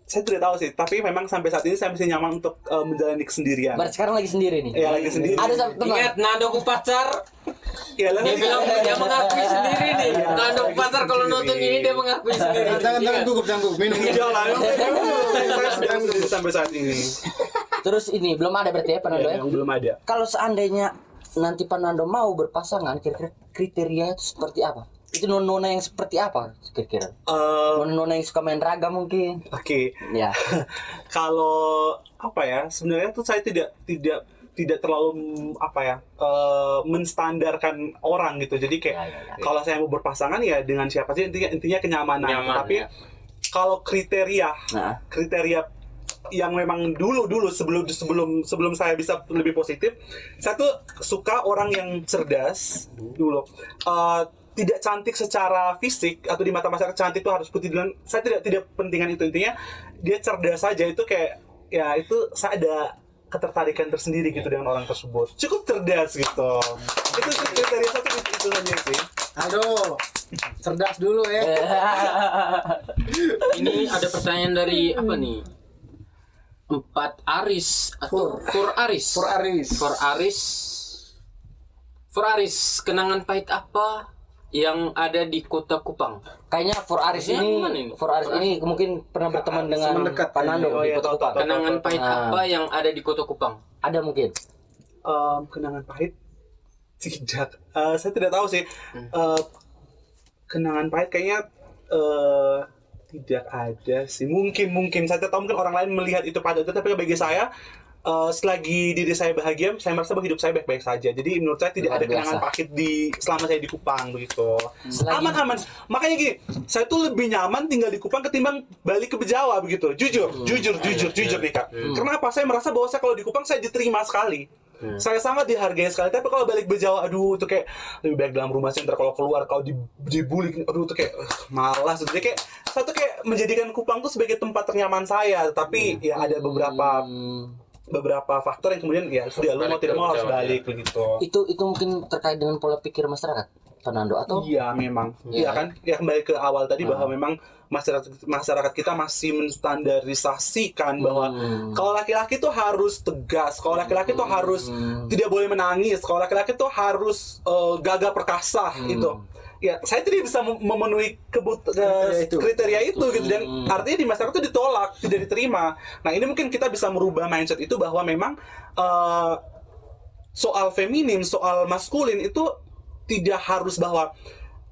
saya tidak tahu sih, tapi memang sampai saat ini saya masih nyaman untuk menjalani kesendirian. Berarti sekarang lagi sendiri nih. Ya lagi sendiri. Ada satu teman. Ingat, Nando ku pacar. Ya, Dia bilang dia mengakui sendiri nih. Nando ku pacar kalau nonton ini dia mengakui sendiri. Jangan gugup, minum. Jangan, saya sedang sendiri sampai saat ini. Terus ini belum ada berarti ya Pak Nando ya? Yang belum ada. Kalau seandainya nanti Pak Nando mau berpasangan, kira-kira kriterianya itu seperti apa? Itu nona yang seperti apa kira-kira? Nona yang suka main raga mungkin? Oke, Ya. kalau apa ya? Sebenarnya tuh saya tidak terlalu apa ya, menstandarkan orang gitu. Jadi kayak kalau saya mau berpasangan ya dengan siapa sih, intinya kenyamanan. Nyaman, Tapi ya. kalau kriteria Nah. yang memang dulu sebelum saya bisa lebih positif, saya tuh suka orang yang cerdas dulu. Tidak cantik secara fisik atau di mata masyarakat cantik itu harus putih, dan saya tidak pentingan itu. Intinya dia cerdas saja, itu kayak ya itu saya ada ketertarikan tersendiri gitu dengan orang tersebut, cukup cerdas gitu. Itu kriteria satu, itu saja sih. Aldo, cerdas dulu ya. Ini ada pertanyaan dari apa nih? 4 Aris atau For Aris. For Aris, kenangan pahit apa yang ada di Kota Kupang? Kayaknya For Aris Yang ini, mana ini? For Aris ini mungkin pernah berteman dengan Mendekat. Pak Nando Oh, di iya, Kota tahu, Kupang. tahu. Kenangan pahit apa yang ada di Kota Kupang? Ada mungkin. Kenangan pahit tidak, saya tidak tahu sih. Kenangan pahit kayaknya tidak ada sih. Mungkin saya tidak tahu, mungkin orang lain melihat itu pahit, tapi bagi saya selagi diri saya bahagia, saya merasa bahwa hidup saya baik-baik saja. Jadi menurut saya tidak Luar ada kenangan biasa. pahit selama saya di Kupang begitu. Selagi- Aman. Makanya gini, saya tuh lebih nyaman tinggal di Kupang ketimbang balik ke Bejawa begitu. Jujur nih Kak. Kenapa? Saya merasa bahwa saya kalau di Kupang saya diterima sekali. Saya sangat dihargai sekali. Tapi kalau balik Bejawa, aduh itu kayak lebih baik dalam rumah sih. Ntar kalau keluar kalau dibully, aduh itu kayak malas. Jadi kayak saya tuh kayak menjadikan Kupang tuh sebagai tempat ternyaman saya. Tapi ya ada beberapa faktor yang kemudian ya sudah lu mau tidak mau harus balik begitu. Itu mungkin terkait dengan pola pikir masyarakat. Fernando atau Iya memang, Iya. iya kan? Ya kembali ke awal tadi bahwa memang masyarakat kita masih menstandarisasikan bahwa kalau laki-laki tuh harus tegas, kalau laki-laki tuh harus tidak boleh menangis, kalau laki-laki tuh harus gagah perkasa gitu. Ya saya tidak bisa memenuhi kriteria itu gitu, dan artinya di masyarakat itu ditolak, tidak diterima. Nah ini mungkin kita bisa merubah mindset itu bahwa memang soal feminim, soal maskulin itu tidak harus bahwa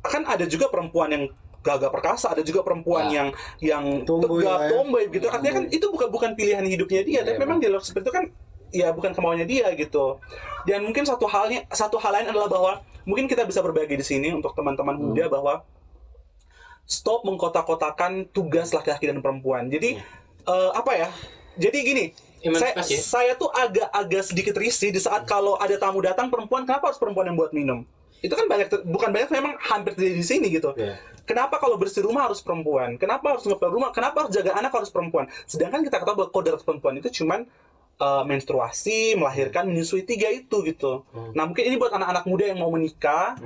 kan ada juga perempuan yang gagah perkasa, ada juga perempuan yang Tomboy tegap, lah ya. tomboy gitu. Artinya kan itu bukan pilihan hidupnya dia, tapi memang dialog seperti itu kan ya bukan kemauannya dia gitu. Dan mungkin satu hal lain adalah bahwa mungkin kita bisa berbagi di sini untuk teman-teman muda bahwa stop mengkotak-kotakan tugas laki-laki dan perempuan. Jadi apa ya? Jadi gini, Emansipasi. saya tuh agak sedikit risih di saat kalau ada tamu datang perempuan, kenapa harus perempuan yang buat minum? Itu kan bukan banyak, memang hampir terjadi di sini gitu. Kenapa kalau bersih rumah harus perempuan? Kenapa harus ngepel rumah? Kenapa harus jaga anak harus perempuan? Sedangkan kita ketahui bahwa kodrat perempuan itu cuman menstruasi, melahirkan, menyusui, 3 itu gitu. Nah mungkin ini buat anak-anak muda yang mau menikah.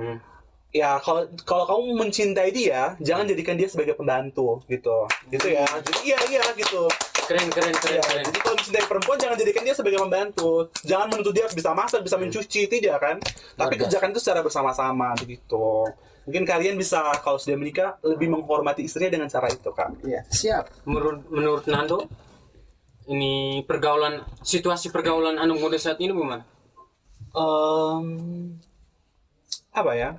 Ya kalau kamu mencintai dia, jangan jadikan dia sebagai pembantu gitu ya. Jadi iya gitu. Keren. Ya, jadi kalau mencintai perempuan jangan jadikan dia sebagai pembantu. Jangan menuntut dia harus bisa masak, bisa mencuci, tidak kan? Tapi kerjakan itu secara bersama-sama begitu. Mungkin kalian bisa kalau sudah menikah lebih menghormati istrinya dengan cara itu, Kak. Iya, siap. Menurut Nando, ini situasi pergaulan anak muda saat ini gimana? Apa ya?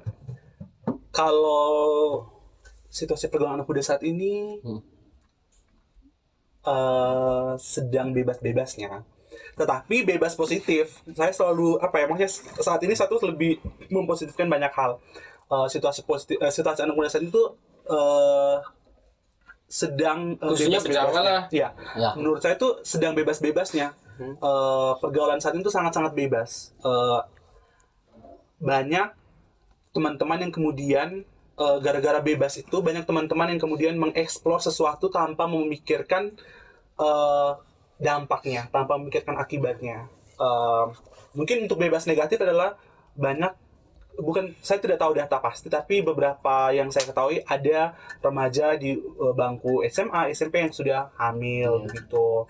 Kalau situasi pergaulan anak muda saat ini sedang bebas-bebasnya, tetapi bebas positif. Saya selalu maksudnya saat ini satu lebih mempositifkan banyak hal. Situasi anak muda saat itu sedang Khususnya Jawa lah. Iya. Ya. Menurut saya itu sedang bebas-bebasnya. Pergaulan saat itu sangat-sangat bebas. Banyak teman-teman yang kemudian gara-gara bebas itu, banyak teman-teman yang kemudian mengeksplor sesuatu tanpa memikirkan dampaknya, tanpa memikirkan akibatnya. Mungkin untuk bebas negatif adalah saya tidak tahu data pasti, tapi beberapa yang saya ketahui ada remaja di bangku SMA, SMP yang sudah hamil begitu.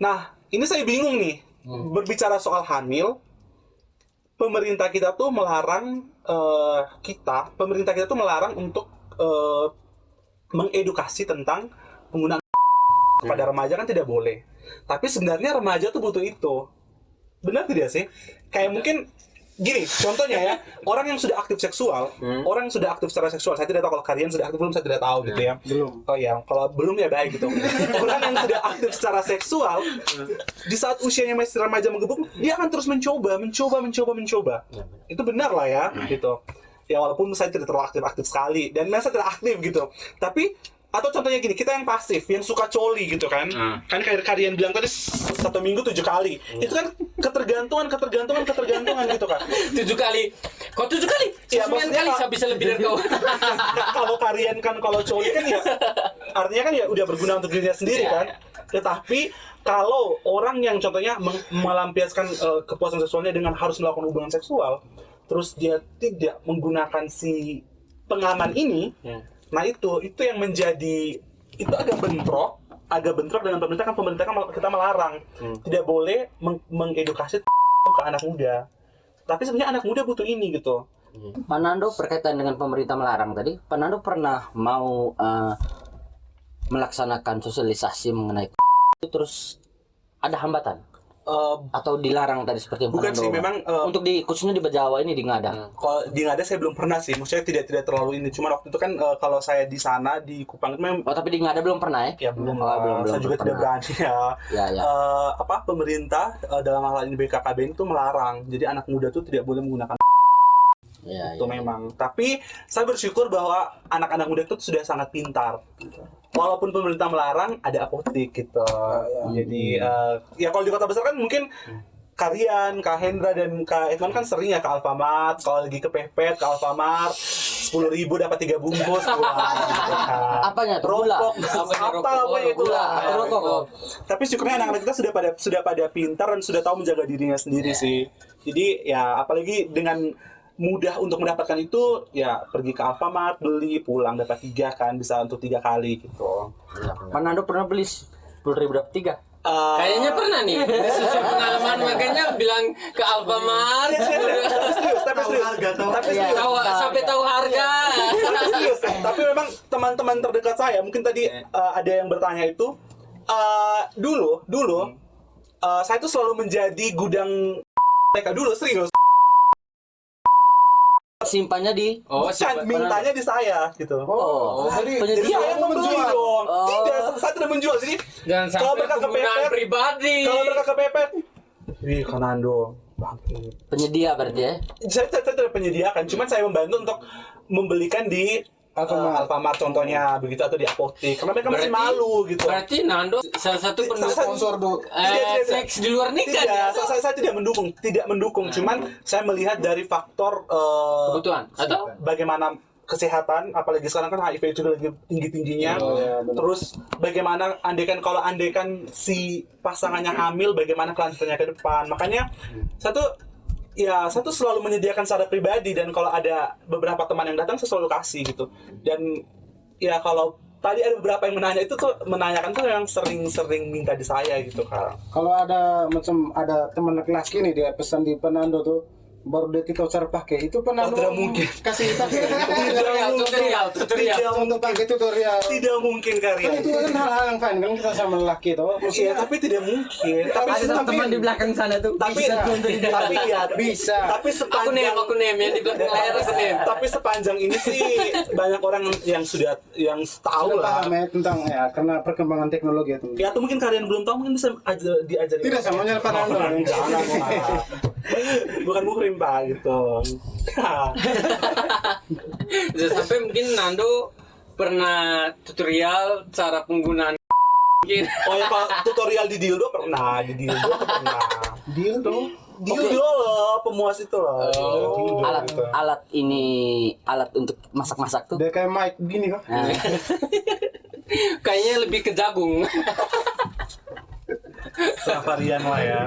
Nah, ini saya bingung nih, berbicara soal hamil, pemerintah kita tuh melarang untuk mengedukasi tentang penggunaan kepada remaja kan tidak boleh. Tapi sebenarnya remaja tuh butuh itu. Benar tidak sih? Kayak mungkin gini, contohnya ya, orang yang sudah aktif seksual, orang yang sudah aktif secara seksual, saya tidak tahu kalau kalian sudah aktif belum, saya tidak tahu gitu ya. Belum. Oh ya, kalau belum ya baik gitu. Orang yang sudah aktif secara seksual, di saat usianya masih remaja menggebuk, dia akan terus mencoba. Itu benar lah ya, gitu. Ya walaupun saya tidak terlalu aktif sekali, dan saya tidak aktif gitu. Tapi atau contohnya gini, kita yang pasif, yang suka coli gitu kan, kan kayak kalian bilang tadi 1 minggu 7 kali, itu kan ketergantungan gitu kan. 7 kali. Kok 7 kali? Ya, 9 maksudnya kali saya bisa lebih dari kau. Kalau kalian kan kalau coli kan ya, artinya kan ya udah berguna untuk dirinya sendiri kan. Tetapi kalau orang yang contohnya melampiaskan kepuasan seksualnya dengan harus melakukan hubungan seksual, terus dia tidak menggunakan si pengaman ini, nah itu yang menjadi itu agak bentrok dengan pemerintah kan kita melarang tidak boleh mengedukasi ke anak muda. Tapi sebenarnya anak muda butuh ini gitu. Pak Nando berkaitan dengan pemerintah melarang tadi, Pak Nando pernah mau melaksanakan sosialisasi mengenai itu terus ada hambatan atau dilarang tadi seperti yang Bukan Pak Nando sih, memang untuk khususnya di Jawa ini di Ngada. kalau di Ngada saya belum pernah sih, maksudnya tidak terlalu ini. Cuma waktu itu kan kalau saya di sana di Kupang itu memang Oh tapi di Ngada belum pernah ya? ya belum, belum saya juga tidak pernah. berani ya. Ya. Pemerintah dalam hal ini BKKBN itu melarang, jadi anak muda tuh tidak boleh menggunakan Ya, itu memang. Tapi saya bersyukur bahwa anak-anak muda itu sudah sangat pintar. Walaupun pemerintah melarang, ada apotek gitu. Jadi ya kalau di kota besar kan mungkin kalian, Kak Hendra dan Kak Edman kan sering ya ke Alfamart. Kalau lagi kepepet ke Alfamart, 10.000 dapat 3 bungkus pulang. Gitu kan. Apanya tuh? Gula? Apa itu Gula, lah. rokok. Tapi syukurnya anak-anak kita sudah pada pintar dan sudah tahu menjaga dirinya sendiri sih. Jadi ya apalagi dengan mudah untuk mendapatkan itu ya pergi ke Alfamart, beli, pulang dapat 3 kan, bisa untuk 3 kali gitu. Pak Nando pernah beli 10.000 dapat 3? Kayaknya pernah nih. Sesuai pengalaman makanya bilang ke Alfamart. Tapi serius. Sampai tahu harga. Serius. Tapi memang teman-teman terdekat saya mungkin tadi ada yang bertanya itu dulu saya tuh selalu menjadi gudang mereka dulu, serius. Simpannya di Bukan, mintanya di saya gitu. Jadi penyedia. saya membeli dong. Tidak, saya tidak menjual. Jadi Dan kalau sampai mereka penggunaan kepepet, pribadi. kalau mereka kepepet, wih Kanando, bangkit. Penyedia berarti ya. Saya tidak penyediakan, cuman saya membantu untuk membelikan di Alfamart contohnya begitu, atau di apotek, karena mereka masih malu gitu. Berarti Nando salah satu Sponsor seks di luar nikah ya? saya tidak mendukung, cuman saya melihat dari faktor Kebutuhan atau bagaimana kesehatan, apalagi sekarang kan HIV juga lagi tinggi-tingginya. Terus bagaimana andaikan si pasangannya hamil, bagaimana kelanjutannya ke depan. Makanya satu selalu menyediakan secara pribadi, dan kalau ada beberapa teman yang datang saya selalu kasih gitu. Dan ya kalau tadi ada beberapa yang menanyakan tuh yang sering minta di saya gitu kan. Kalau ada teman laki-laki nih dia pesan di Panando tuh, baru dia kita cara pakai itu Panando. Tidak mungkin. Kasih pakai. tutorial. Untuk pakai tutorial. Tidak mungkin Kan karya. itu kan hal-hal yang fine kan kita sama lelaki tuh. Iya, tapi tidak mungkin. Ada teman di belakang sana tuh. Tapi Bisa. Tapi Aku name yang di belakang layar aku name. Tapi sepanjang ini sih banyak orang yang tahu Sudah lah. paham ya tentang karena perkembangan teknologi itu. Ya atau mungkin kalian belum tahu, mungkin bisa diajari. Tidak samanya Panando. Jangan, bukan muhrim Pak gitu. Sampai mungkin Nando pernah tutorial cara penggunaan mungkin. Oh ya Pak, tutorial di dildo pernah. Dildo. Dildo loh, pemuas itu loh. Dildo, gitu. Alat untuk masak-masak tuh. Dia kayak mic gini kan. Nah, Kayaknya lebih ke jagung. Varian lah ya.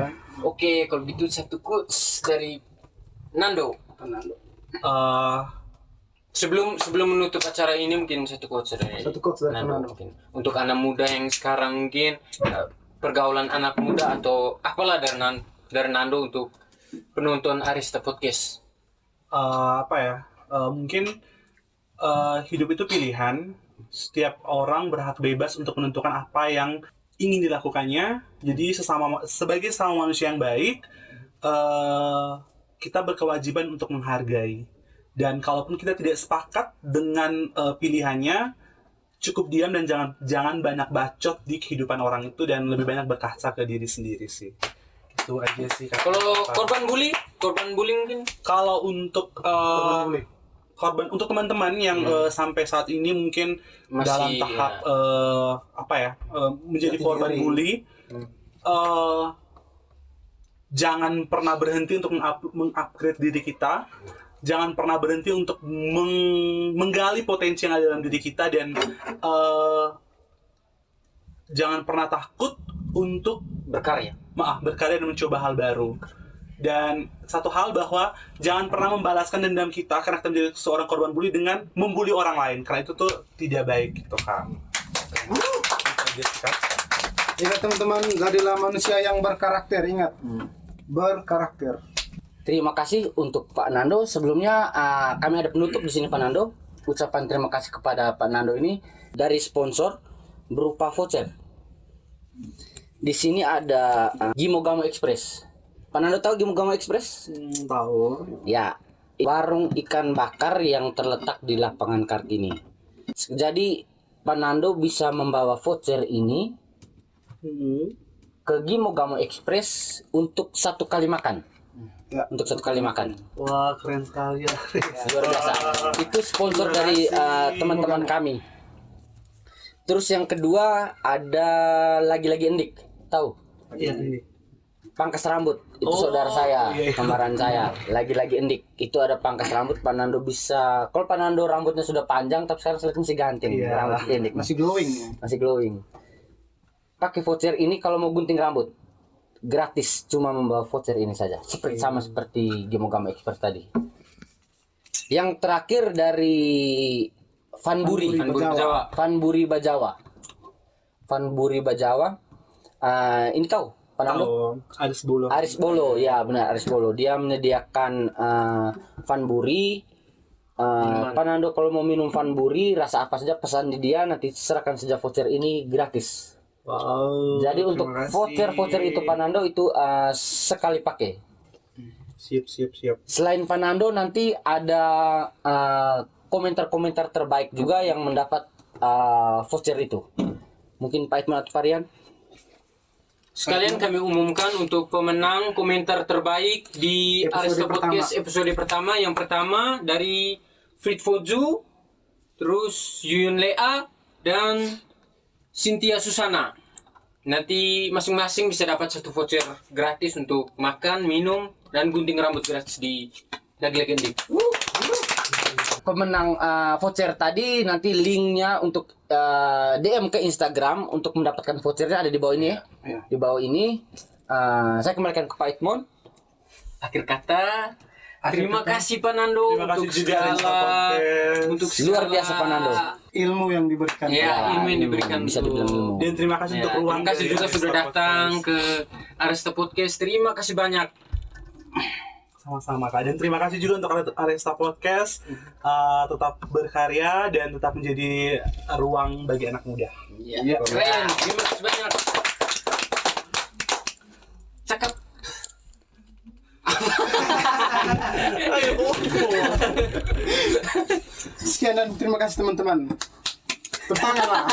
Oke, kalau gitu satu quotes dari Nando. Sebelum menutup acara ini mungkin satu quotes dari Nando mungkin. Untuk anak muda yang sekarang mungkin pergaulan anak muda atau apalah dari Nando untuk penonton Arista Podcast. Mungkin hidup itu pilihan. Setiap orang berhak bebas untuk menentukan apa yang ingin dilakukannya. Jadi sebagai sesama manusia yang baik, kita berkewajiban untuk menghargai. Dan kalaupun kita tidak sepakat dengan pilihannya, cukup diam dan jangan banyak bacot di kehidupan orang itu, dan lebih banyak berkaca ke diri sendiri sih. Itu aja sih. Kalau korban bullying mungkin. Kalau untuk untuk teman-teman yang sampai saat ini mungkin Masih, dalam tahap menjadi korban bully, jangan pernah berhenti untuk mengupgrade diri kita. Jangan pernah berhenti untuk menggali potensi yang ada dalam diri kita, dan jangan pernah takut untuk berkarya dan mencoba hal baru. Dan satu hal bahwa jangan pernah membalaskan dendam kita karena kita menjadi seorang korban bully dengan membuli orang lain, karena itu tuh tidak baik gitu kan. Ingat teman-teman, jadilah manusia yang berkarakter, ingat. Berkarakter. terima kasih untuk Pak Nando. Sebelumnya kami ada penutup di sini Pak Nando. Ucapan terima kasih kepada Pak Nando ini dari sponsor berupa voucher. Di sini ada Gimogamo Express. Pak Nando tahu Gimogamo Express? Tahu. Ya, warung ikan bakar yang terletak di lapangan Kartini. Jadi Pak Nando bisa membawa voucher ini ke Gimogamo Express untuk 1 kali makan. Ya. Untuk 1 kali makan. Wah, keren sekali ya. Luar biasa. Itu sponsor dari teman-teman kami. Terus yang kedua ada lagi-lagi Endik. Tahu? Iya, ini. Pangkas rambut. Itu saudara saya, iya. kembaran saya. Lagi-lagi Endik. Itu ada pangkas rambut. Pak Nando bisa. Kalau Pak Nando rambutnya sudah panjang, tapi sekarang selesai masih ganti. Iya. Rambut Endik. Masih glowing. Masih glowing. Pakai voucher ini kalau mau gunting rambut. Gratis, cuma membawa voucher ini saja. Sama seperti Gimogamo Express tadi. Yang terakhir dari Vanburi. Vanburi Bajawa. Ini tahu? Panando? Aris Bolo, ya benar Aris Bolo. Dia menyediakan Vanburi. Panando kalau mau minum Vanburi rasa apa saja pesan di dia, nanti serahkan saja voucher ini gratis. Wow. Jadi untuk voucher itu Panando itu sekali pakai. Siap. Selain Panando nanti ada komentar-komentar terbaik juga yang mendapat voucher itu. Mungkin Pak Itman atau Varian? Sekalian kami umumkan untuk pemenang komentar terbaik di Arista Podcast episode pertama. Yang pertama dari Frit Foju, terus Yuyun Lea, dan Cynthia Susana. Nanti masing-masing bisa dapat satu voucher gratis untuk makan, minum, dan gunting rambut gratis di Nagli Legendik. Pemenang voucher tadi nanti linknya untuk DM ke Instagram untuk mendapatkan vouchernya ada di bawah ini ya. Di bawah ini saya kembalikan ke Pak Itmon. Akhir kata, terima kasih Panando untuk segala Luar biasa Panando. Ilmu yang diberikan. Ya, ilmu yang diberikan bisa dibilang ilmu. Dan terima kasih untuk ruang. Terima kasih juga sudah datang ke Arista Podcast. Terima kasih banyak. Sama-sama Kak, dan terima kasih juga untuk Arista Podcast. Tetap berkarya dan tetap menjadi ruang bagi anak muda. Iya. Keren, terima kasih banyak. Cakep. Sekian dan terima kasih teman-teman. Tepuk tangan lah.